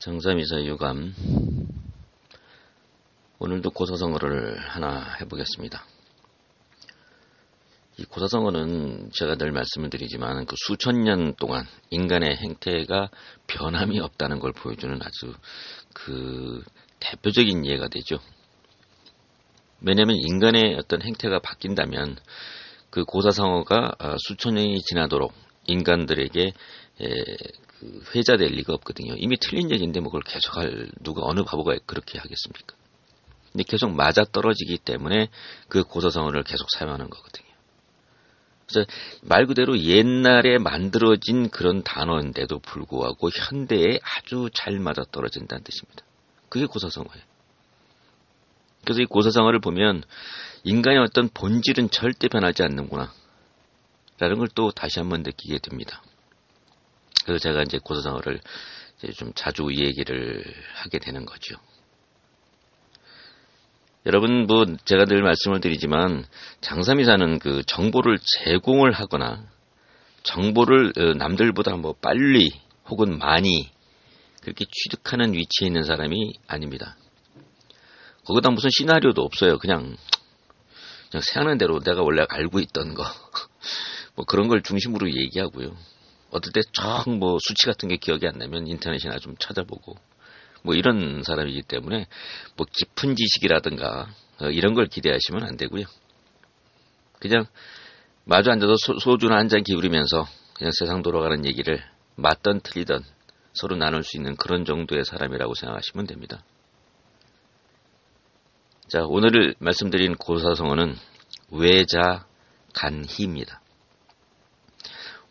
정삼이사 유감. 오늘도 고사성어를 하나 해보겠습니다. 이 고사성어는 제가 늘 말씀을 드리지만 그 수천 년 동안 인간의 행태가 변함이 없다는 걸 보여주는 아주 그 대표적인 예가 되죠. 왜냐하면 인간의 어떤 행태가 바뀐다면 그 고사성어가 수천 년이 지나도록 인간들에게 그 회자될 리가 없거든요. 이미 틀린 얘기인데 뭐 그걸 계속할 누가 어느 바보가 그렇게 하겠습니까? 근데 계속 맞아떨어지기 때문에 그 고사성어를 계속 사용하는 거거든요. 그래서 말 그대로 옛날에 만들어진 그런 단어인데도 불구하고 현대에 아주 잘 맞아떨어진다는 뜻입니다. 그게 고사성어예요. 그래서 이 고사성어를 보면 인간의 어떤 본질은 절대 변하지 않는구나 라는 걸 또 다시 한번 느끼게 됩니다. 그래서 제가 이제 고사성어를 이제 좀 자주 이 얘기를 하게 되는 거죠. 여러분, 뭐 제가 늘 말씀을 드리지만 장삼이사는 그 정보를 제공을 하거나 정보를 남들보다 뭐 빨리 혹은 많이 그렇게 취득하는 위치에 있는 사람이 아닙니다. 거기다 무슨 시나리오도 없어요. 그냥 생각나는 대로 내가 원래 알고 있던 거 뭐 그런 걸 중심으로 얘기하고요. 어떨 때 정 뭐 수치 같은 게 기억이 안 나면 인터넷이나 좀 찾아보고 뭐 이런 사람이기 때문에 뭐 깊은 지식이라든가 이런 걸 기대하시면 안 되고요. 그냥 마주 앉아서 소주나 한 잔 기울이면서 그냥 세상 돌아가는 얘기를 맞던 틀리던 서로 나눌 수 있는 그런 정도의 사람이라고 생각하시면 됩니다. 자, 오늘 말씀드린 고사성어는 외자간희입니다.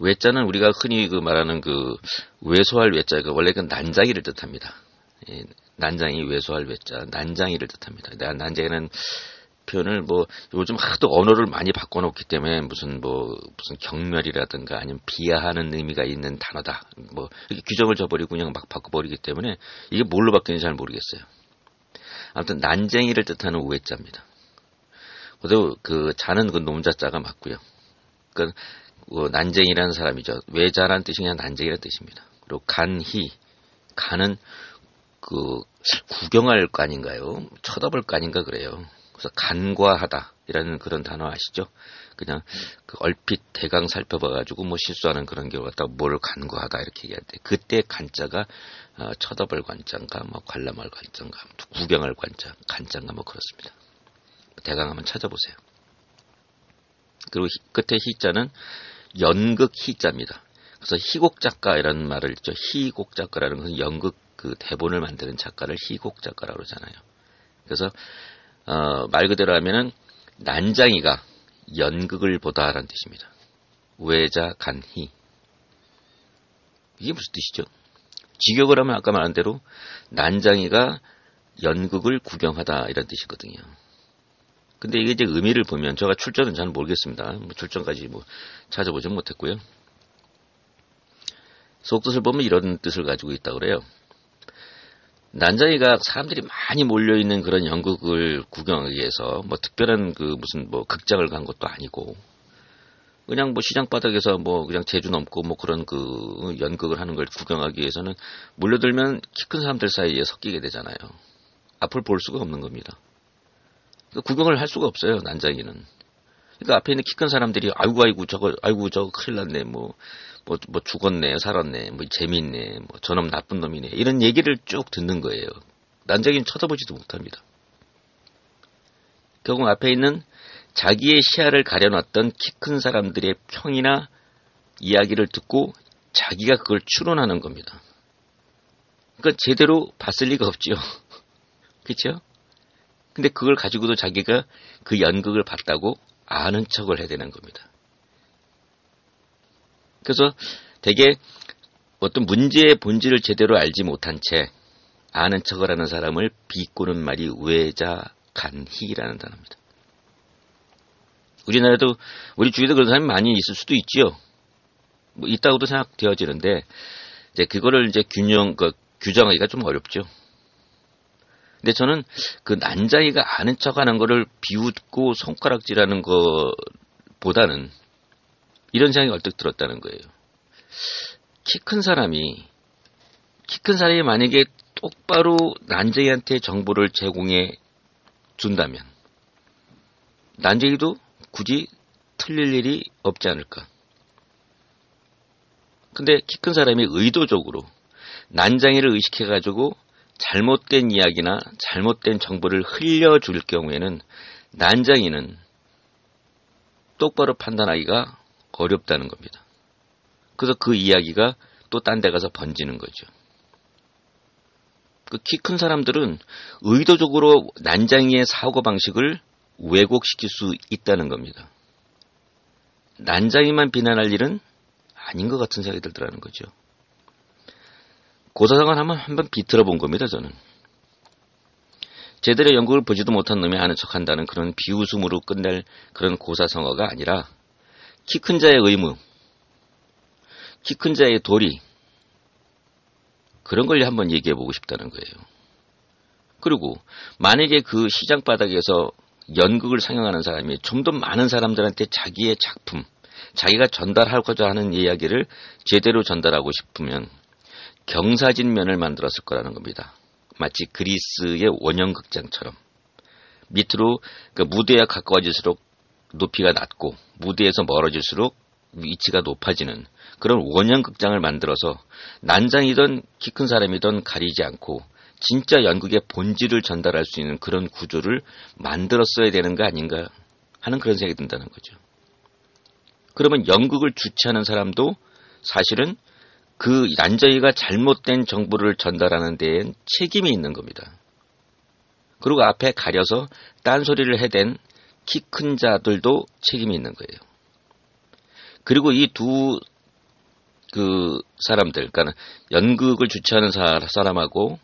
외자는 우리가 흔히 그 말하는 그 외소할 외자가 원래 그 난장이를 뜻합니다. 예, 난장이 외소할 외자, 난장이를 뜻합니다. 난장이라는 표현을 뭐 요즘 하도 언어를 많이 바꿔놓기 때문에 무슨 경멸이라든가 아니면 비하하는 의미가 있는 단어다. 뭐 이렇게 규정을 져버리고 그냥 막 바꿔버리기 때문에 이게 뭘로 바뀌는지 잘 모르겠어요. 아무튼 난쟁이를 뜻하는 외자입니다. 그래도 그 자는 그 놈자자가 맞고요. 그 난쟁이라는 사람이죠. 외자라는 뜻이 그냥 난쟁이라는 뜻입니다. 그리고 간희, 간은 그 구경할 간인가요? 쳐다볼 간인가 그래요. 그래서 간과하다이라는 그런 단어 아시죠? 그냥 그 얼핏 대강 살펴봐가지고 뭐 실수하는 그런 경우 갖다가 뭘 간과하다 이렇게 얘기할 때 그때 간자가 쳐다볼 관자인가 뭐 관람할 관자인가 구경할 관자, 간자인가 뭐 그렇습니다. 대강 한번 찾아보세요. 그리고 끝에 희자는 연극 희자입니다. 그래서 희곡 작가이라는 말을 있죠. 희곡 작가라는 것은 연극 그 대본을 만드는 작가를 희곡 작가라고 그러잖아요. 그래서 말 그대로 하면은 난장이가 연극을 보다라는 뜻입니다. 외자간희. 이게 무슨 뜻이죠? 직역을 하면 아까 말한 대로 난장이가 연극을 구경하다 이런 뜻이거든요. 근데 이게 이제 의미를 보면 제가 출전은 잘 모르겠습니다. 뭐 출전까지 뭐 찾아보지 못했고요. 속뜻을 보면 이런 뜻을 가지고 있다고 그래요. 난장이가 사람들이 많이 몰려있는 그런 연극을 구경하기 위해서 뭐 특별한 그 무슨 뭐 극장을 간 것도 아니고 그냥 뭐 시장 바닥에서 뭐 그냥 제주 넘고 뭐 그런 그 연극을 하는 걸 구경하기 위해서는 몰려들면 키 큰 사람들 사이에 섞이게 되잖아요. 앞을 볼 수가 없는 겁니다. 구경을 할 수가 없어요, 난장이는. 그러니까 앞에 있는 키 큰 사람들이 아이고 저거 큰일 났네 뭐 죽었네 살았네 뭐 재미있네 뭐 저놈 나쁜 놈이네 이런 얘기를 쭉 듣는 거예요. 난장이는 쳐다보지도 못합니다. 결국 앞에 있는 자기의 시야를 가려놨던 키 큰 사람들의 평이나 이야기를 듣고 자기가 그걸 추론하는 겁니다. 그러니까 제대로 봤을 리가 없죠. 그렇죠? 근데 그걸 가지고도 자기가 그 연극을 봤다고 아는 척을 해야 되는 겁니다. 그래서 되게 어떤 문제의 본질을 제대로 알지 못한 채 아는 척을 하는 사람을 비꼬는 말이 외자간희라는 단어입니다. 우리나라도 우리 주위에도 그런 사람이 많이 있을 수도 있지요. 뭐 있다고도 생각되어지는데 이제 그거를 이제 규정하기가 좀 어렵죠. 근데 저는 그 난장이가 아는 척하는 거를 비웃고 손가락질하는 것보다는 이런 생각이 얼뜻 들었다는 거예요. 키 큰 사람이 만약에 똑바로 난쟁이한테 정보를 제공해 준다면 난쟁이도 굳이 틀릴 일이 없지 않을까. 근데 키 큰 사람이 의도적으로 난쟁이를 의식해가지고 잘못된 이야기나 잘못된 정보를 흘려줄 경우에는 난쟁이는 똑바로 판단하기가 어렵다는 겁니다. 그래서 그 이야기가 또 딴 데 가서 번지는 거죠. 그 키 큰 사람들은 의도적으로 난쟁이의 사고방식을 왜곡시킬 수 있다는 겁니다. 난쟁이만 비난할 일은 아닌 것 같은 생각이 들더라는 거죠. 고사성을 한번 비틀어 본 겁니다, 저는. 제대로 연극을 보지도 못한 놈이 아는 척한다는 그런 비웃음으로 끝낼 그런 고사성어가 아니라 키 큰 자의 의무, 키 큰 자의 도리, 그런 걸 한번 얘기해 보고 싶다는 거예요. 그리고 만약에 그 시장 바닥에서 연극을 상영하는 사람이 좀 더 많은 사람들한테 자기의 작품, 자기가 전달하고자 하는 이야기를 제대로 전달하고 싶으면 경사진 면을 만들었을 거라는 겁니다. 마치 그리스의 원형극장처럼 밑으로 그 무대에 가까워질수록 높이가 낮고 무대에서 멀어질수록 위치가 높아지는 그런 원형극장을 만들어서 난장이든 키 큰 사람이든 가리지 않고 진짜 연극의 본질을 전달할 수 있는 그런 구조를 만들었어야 되는 거 아닌가 하는 그런 생각이 든다는 거죠. 그러면 연극을 주최하는 사람도 사실은 그 난쟁이가 잘못된 정보를 전달하는 데엔 책임이 있는 겁니다. 그리고 앞에 가려서 딴소리를 해댄 키 큰 자들도 책임이 있는 거예요. 그리고 이 두 사람들, 그러니까 연극을 주최하는 사람하고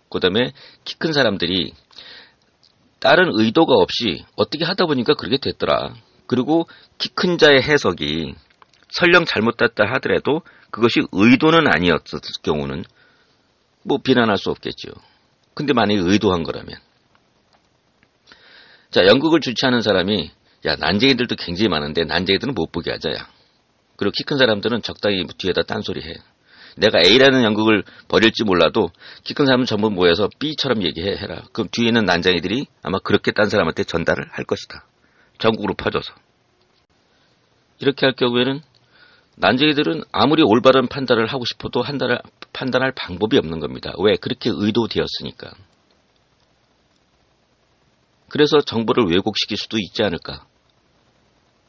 그 다음에 키 큰 사람들이 다른 의도가 없이 어떻게 하다 보니까 그렇게 됐더라. 그리고 키 큰 자의 해석이 설령 잘못됐다 하더라도 그것이 의도는 아니었을 경우는 뭐 비난할 수 없겠죠. 근데 만약에 의도한 거라면. 자, 연극을 주최하는 사람이 야, 난쟁이들도 굉장히 많은데 난쟁이들은 못 보게 하자, 야. 그리고 키 큰 사람들은 적당히 뒤에다 딴소리 해. 내가 A라는 연극을 벌일지 몰라도 키 큰 사람은 전부 모여서 B처럼 얘기해라. 그럼 뒤에 있는 난쟁이들이 아마 그렇게 딴 사람한테 전달을 할 것이다. 전국으로 퍼져서. 이렇게 할 경우에는 난쟁이들은 아무리 올바른 판단을 하고 싶어도 판단할 방법이 없는 겁니다. 왜? 그렇게 의도되었으니까. 그래서 정보를 왜곡시킬 수도 있지 않을까.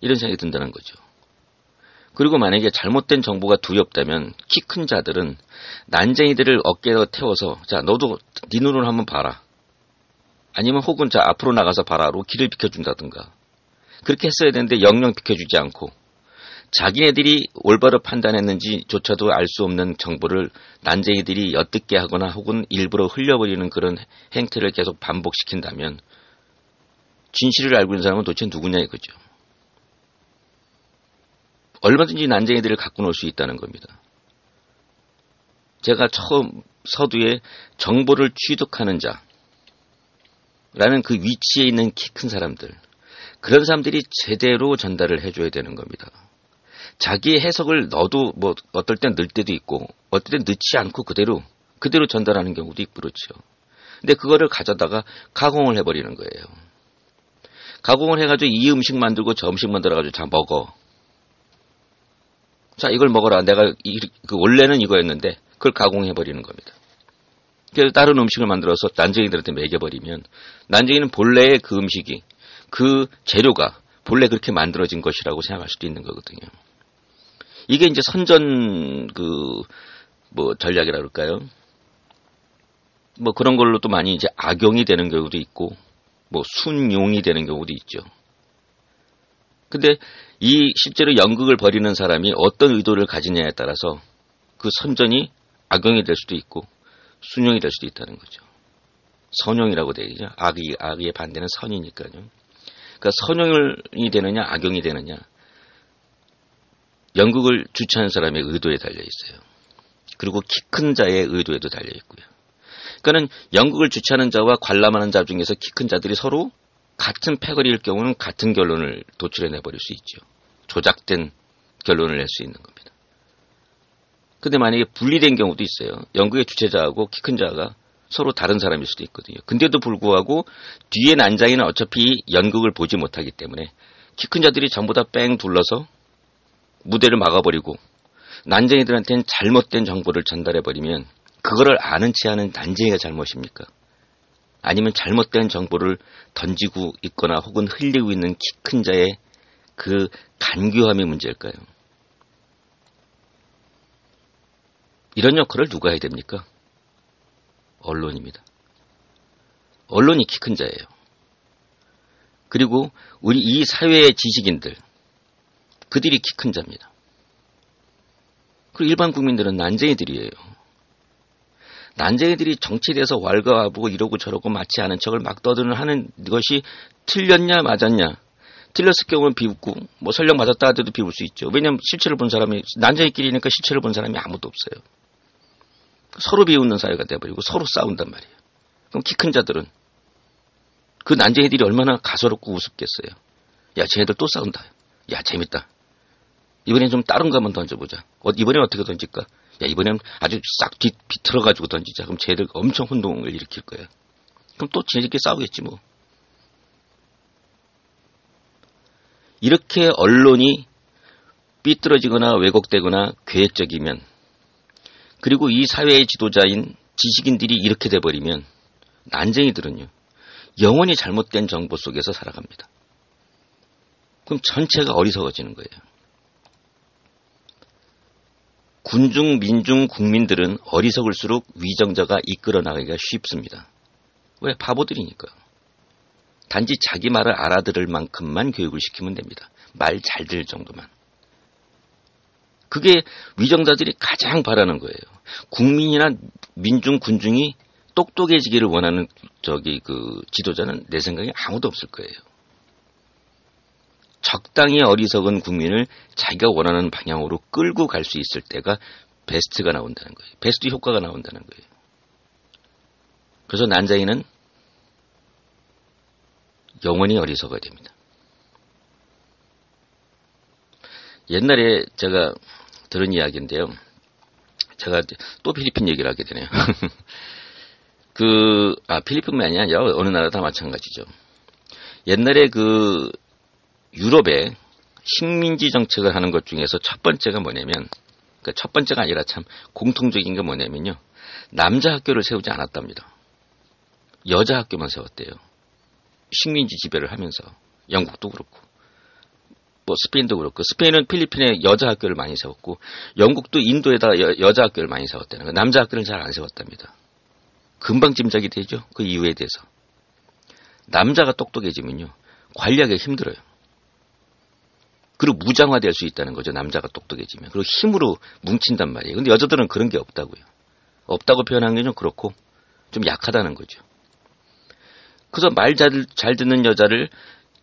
이런 생각이 든다는 거죠. 그리고 만약에 잘못된 정보가 두렵다면 키 큰 자들은 난쟁이들을 어깨에 태워서 자, 너도 네 눈으로 한번 봐라. 아니면 혹은 자, 앞으로 나가서 봐라로 길을 비켜준다든가. 그렇게 했어야 되는데 영영 비켜주지 않고 자기네들이 올바로 판단했는지조차도 알 수 없는 정보를 난쟁이들이 엿듣게 하거나 혹은 일부러 흘려버리는 그런 행태를 계속 반복시킨다면 진실을 알고 있는 사람은 도대체 누구냐 이거죠. 얼마든지 난쟁이들을 갖고 놀 수 있다는 겁니다. 제가 처음 서두에 정보를 취득하는 자라는 그 위치에 있는 키 큰 사람들, 그런 사람들이 제대로 전달을 해줘야 되는 겁니다. 자기의 해석을 넣어도 뭐 어떨 땐 넣을 때도 있고 어떨 땐 넣지 않고 그대로 전달하는 경우도 있고 그렇죠. 근데 그거를 가져다가 가공을 해버리는 거예요. 가공을 해가지고 이 음식 만들고 저 음식 만들어가지고 자 먹어. 자 이걸 먹어라. 내가 원래는 이거였는데 그걸 가공해버리는 겁니다. 그래서 다른 음식을 만들어서 난쟁이들한테 먹여버리면 난쟁이는 본래의 그 음식이 그 재료가 본래 그렇게 만들어진 것이라고 생각할 수도 있는 거거든요. 이게 이제 선전 전략이라 그럴까요? 뭐 그런 걸로 또 많이 이제 악용이 되는 경우도 있고 뭐 순용이 되는 경우도 있죠. 근데 이 실제로 연극을 벌이는 사람이 어떤 의도를 가지냐에 따라서 그 선전이 악용이 될 수도 있고 순용이 될 수도 있다는 거죠. 선용이라고 되죠. 악의 반대는 선이니까요. 그러니까 선용이 되느냐 악용이 되느냐 연극을 주최하는 사람의 의도에 달려 있어요. 그리고 키 큰 자의 의도에도 달려 있고요. 그러니까는 연극을 주최하는 자와 관람하는 자 중에서 키 큰 자들이 서로 같은 패거리일 경우는 같은 결론을 도출해내버릴 수 있죠. 조작된 결론을 낼 수 있는 겁니다. 근데 만약에 분리된 경우도 있어요. 연극의 주최자하고 키 큰 자가 서로 다른 사람일 수도 있거든요. 근데도 불구하고 뒤에 난장이는 어차피 연극을 보지 못하기 때문에 키 큰 자들이 전부 다 뺑 둘러서 무대를 막아버리고 난쟁이들한테는 잘못된 정보를 전달해버리면 그거를 아는 체 하는 난쟁이가 잘못입니까? 아니면 잘못된 정보를 던지고 있거나 혹은 흘리고 있는 키 큰 자의 그 간교함의 문제일까요? 이런 역할을 누가 해야 됩니까? 언론입니다. 언론이 키 큰 자예요. 그리고 우리 이 사회의 지식인들, 그들이 키 큰 자입니다. 그리고 일반 국민들은 난쟁이들이에요. 난쟁이들이 정치에 대해서 왈가왈부고 이러고 저러고 마치 아는 척을 막 떠드는 하는 것이 틀렸냐 맞았냐. 틀렸을 경우는 비웃고 뭐 설령 맞았다 하더라도 비울 수 있죠. 왜냐하면 실체를 본 사람이 난쟁이끼리니까 실체를 본 사람이 아무도 없어요. 서로 비웃는 사회가 돼버리고 서로 싸운단 말이에요. 그럼 키 큰 자들은 그 난쟁이들이 얼마나 가소롭고 우습겠어요. 야, 쟤네들 또 싸운다. 야, 재밌다. 이번엔 좀 다른 거 한번 던져보자. 이번엔 어떻게 던질까? 야, 이번엔 아주 싹 비틀어가지고 던지자. 그럼 쟤들 엄청 혼동을 일으킬 거야. 그럼 또 쟤네들끼리 싸우겠지 뭐. 이렇게 언론이 삐뚤어지거나 왜곡되거나 계획적이면, 그리고 이 사회의 지도자인 지식인들이 이렇게 돼버리면 난쟁이들은요, 영원히 잘못된 정보 속에서 살아갑니다. 그럼 전체가 어리석어지는 거예요. 군중, 민중, 국민들은 어리석을수록 위정자가 이끌어 나가기가 쉽습니다. 왜? 바보들이니까. 단지 자기 말을 알아들을 만큼만 교육을 시키면 됩니다. 말 잘 들을 정도만. 그게 위정자들이 가장 바라는 거예요. 국민이나 민중, 군중이 똑똑해지기를 원하는 지도자는 내 생각에 아무도 없을 거예요. 적당히 어리석은 국민을 자기가 원하는 방향으로 끌고 갈 수 있을 때가 베스트가 나온다는 거예요. 베스트 효과가 나온다는 거예요. 그래서 난쟁이는 영원히 어리석어야 됩니다. 옛날에 제가 들은 이야기인데요. 제가 또 필리핀 얘기를 하게 되네요. 필리핀만이 아니라 어느 나라 다 마찬가지죠. 옛날에 유럽에 식민지 정책을 하는 것 중에서 첫 번째가 뭐냐면, 그러니까 첫 번째가 아니라 참 공통적인 게 뭐냐면요. 남자 학교를 세우지 않았답니다. 여자 학교만 세웠대요. 식민지 지배를 하면서. 영국도 그렇고, 뭐 스페인도 그렇고, 스페인은 필리핀에 여자 학교를 많이 세웠고, 영국도 인도에다 여자 학교를 많이 세웠다는 거예요. 남자 학교를 잘 안 세웠답니다. 금방 짐작이 되죠. 그 이유에 대해서. 남자가 똑똑해지면요, 관리하기가 힘들어요. 그리고 무장화될 수 있다는 거죠. 남자가 똑똑해지면. 그리고 힘으로 뭉친단 말이에요. 근데 여자들은 그런 게 없다고요. 없다고 표현하는 게 좀 그렇고 좀 약하다는 거죠. 그래서 말 잘 듣는 여자를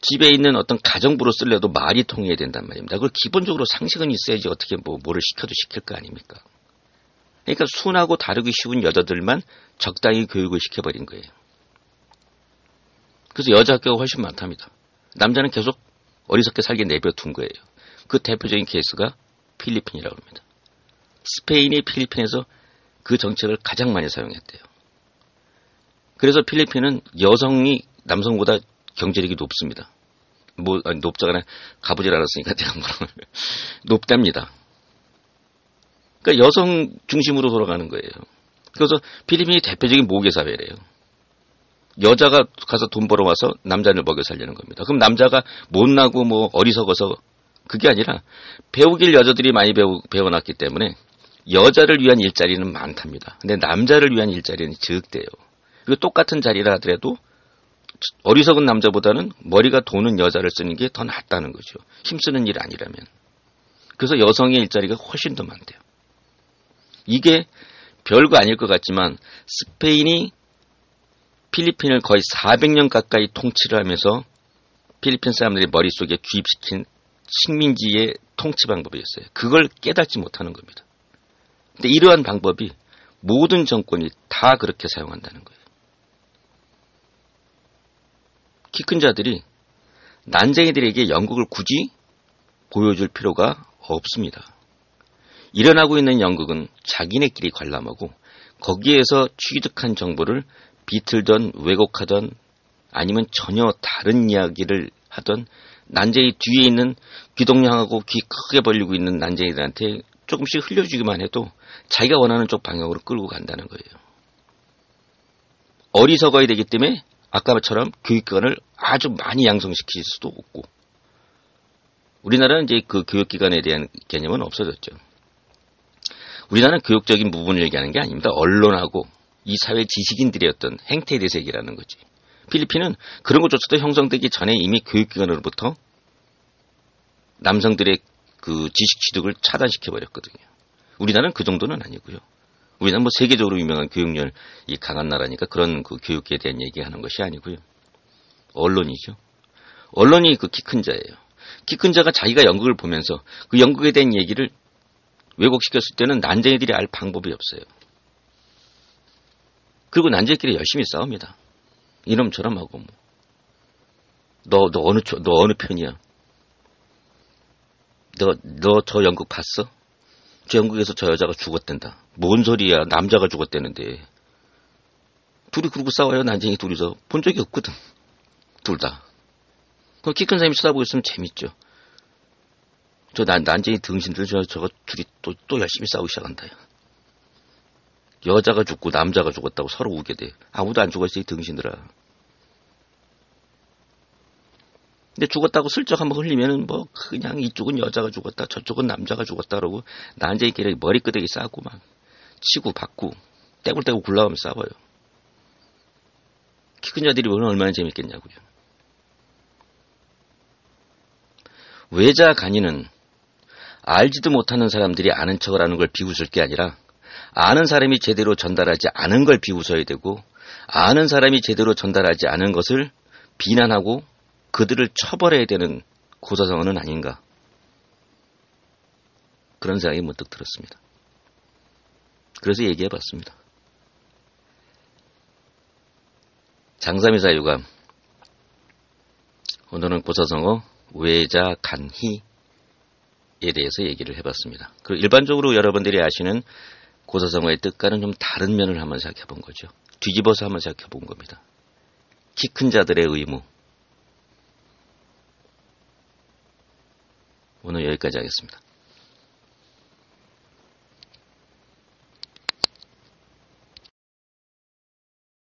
집에 있는 어떤 가정부로 쓰려도 말이 통해야 된단 말입니다. 그리고 기본적으로 상식은 있어야지 어떻게 뭐를 시켜도 시킬 거 아닙니까? 그러니까 순하고 다루기 쉬운 여자들만 적당히 교육을 시켜버린 거예요. 그래서 여자 학교가 훨씬 많답니다. 남자는 계속 어리석게 살게 내버려둔 거예요. 그 대표적인 케이스가 필리핀이라고 합니다. 스페인이 필리핀에서 그 정책을 가장 많이 사용했대요. 그래서 필리핀은 여성이 남성보다 경제력이 높습니다. 높자거나 가보질 않았으니까 제가 높답니다. 그러니까 여성 중심으로 돌아가는 거예요. 그래서 필리핀이 대표적인 모계사회래요. 여자가 가서 돈 벌어와서 남자를 먹여 살리는 겁니다. 그럼 남자가 못나고 어리석어서 그게 아니라 배우길 여자들이 많이 배워놨기 때문에 여자를 위한 일자리는 많답니다. 근데 남자를 위한 일자리는 적대요. 그리고 똑같은 자리라 하더라도 어리석은 남자보다는 머리가 도는 여자를 쓰는 게 더 낫다는 거죠. 힘쓰는 일 아니라면. 그래서 여성의 일자리가 훨씬 더 많대요. 이게 별거 아닐 것 같지만 스페인이 필리핀을 거의 400년 가까이 통치를 하면서 필리핀 사람들의 머릿속에 주입시킨 식민지의 통치 방법이었어요. 그걸 깨닫지 못하는 겁니다. 근데 이러한 방법이 모든 정권이 다 그렇게 사용한다는 거예요. 키 큰 자들이 난쟁이들에게 연극을 굳이 보여줄 필요가 없습니다. 일어나고 있는 연극은 자기네끼리 관람하고 거기에서 취득한 정보를 비틀던 왜곡하던 아니면 전혀 다른 이야기를 하던 난쟁이 뒤에 있는 귀동냥하고 귀 크게 벌리고 있는 난쟁이들한테 조금씩 흘려주기만 해도 자기가 원하는 쪽 방향으로 끌고 간다는 거예요. 어리석어야 되기 때문에 아까처럼 교육기관을 아주 많이 양성시킬 수도 없고, 우리나라는 이제 그 교육기관에 대한 개념은 없어졌죠. 우리나라는 교육적인 부분을 얘기하는 게 아닙니다. 언론하고 이 사회 지식인들의 어떤 행태에 대해서 얘기하는 거지. 필리핀은 그런 것조차도 형성되기 전에 이미 교육기관으로부터 남성들의 그 지식 취득을 차단시켜버렸거든요. 우리나라는 그 정도는 아니고요. 우리나라는 뭐 세계적으로 유명한 교육열이 강한 나라니까 그런 그 교육에 대한 얘기하는 것이 아니고요. 언론이죠. 언론이 그 키 큰 자예요. 키 큰 자가 자기가 연극을 보면서 그 연극에 대한 얘기를 왜곡시켰을 때는 난쟁이들이 알 방법이 없어요. 그리고 난쟁이끼리 열심히 싸웁니다. 이놈저놈 하고 뭐. 너 어느 편이야? 너 저 연극 봤어? 저 연극에서 저 여자가 죽었댄다. 뭔 소리야? 남자가 죽었대는데. 둘이 그러고 싸워요. 난쟁이 둘이서. 본 적이 없거든. 둘 다. 그 키 큰 사람이 쳐다보고 있으면 재밌죠. 저 난쟁이 등신들 저거 둘이 또 열심히 싸우기 시작한다. 여자가 죽고 남자가 죽었다고 서로 우게 돼. 아무도 안 죽었어 이 등신들아. 근데 죽었다고 슬쩍 한번 흘리면은 뭐 그냥 이쪽은 여자가 죽었다 저쪽은 남자가 죽었다 그러고 난쟁이끼리 머리끄댕이 싸고 막 치고 받고 떼굴떼굴 굴러가면서 싸워요. 키 큰 자들이 보면 얼마나 재밌겠냐고요. 외자 간이는 알지도 못하는 사람들이 아는 척을 하는 걸 비웃을 게 아니라 아는 사람이 제대로 전달하지 않은 걸 비웃어야 되고 아는 사람이 제대로 전달하지 않은 것을 비난하고 그들을 처벌해야 되는 고사성어는 아닌가. 그런 생각이 문득 들었습니다. 그래서 얘기해봤습니다. 장삼이사유감. 오늘은 고사성어 외자 간희에 대해서 얘기를 해봤습니다. 그리고 일반적으로 여러분들이 아시는 고사성어의 뜻과는 좀 다른 면을 한번 생각해본 거죠. 뒤집어서 한번 생각해본 겁니다. 키 큰 자들의 의무. 오늘 여기까지 하겠습니다.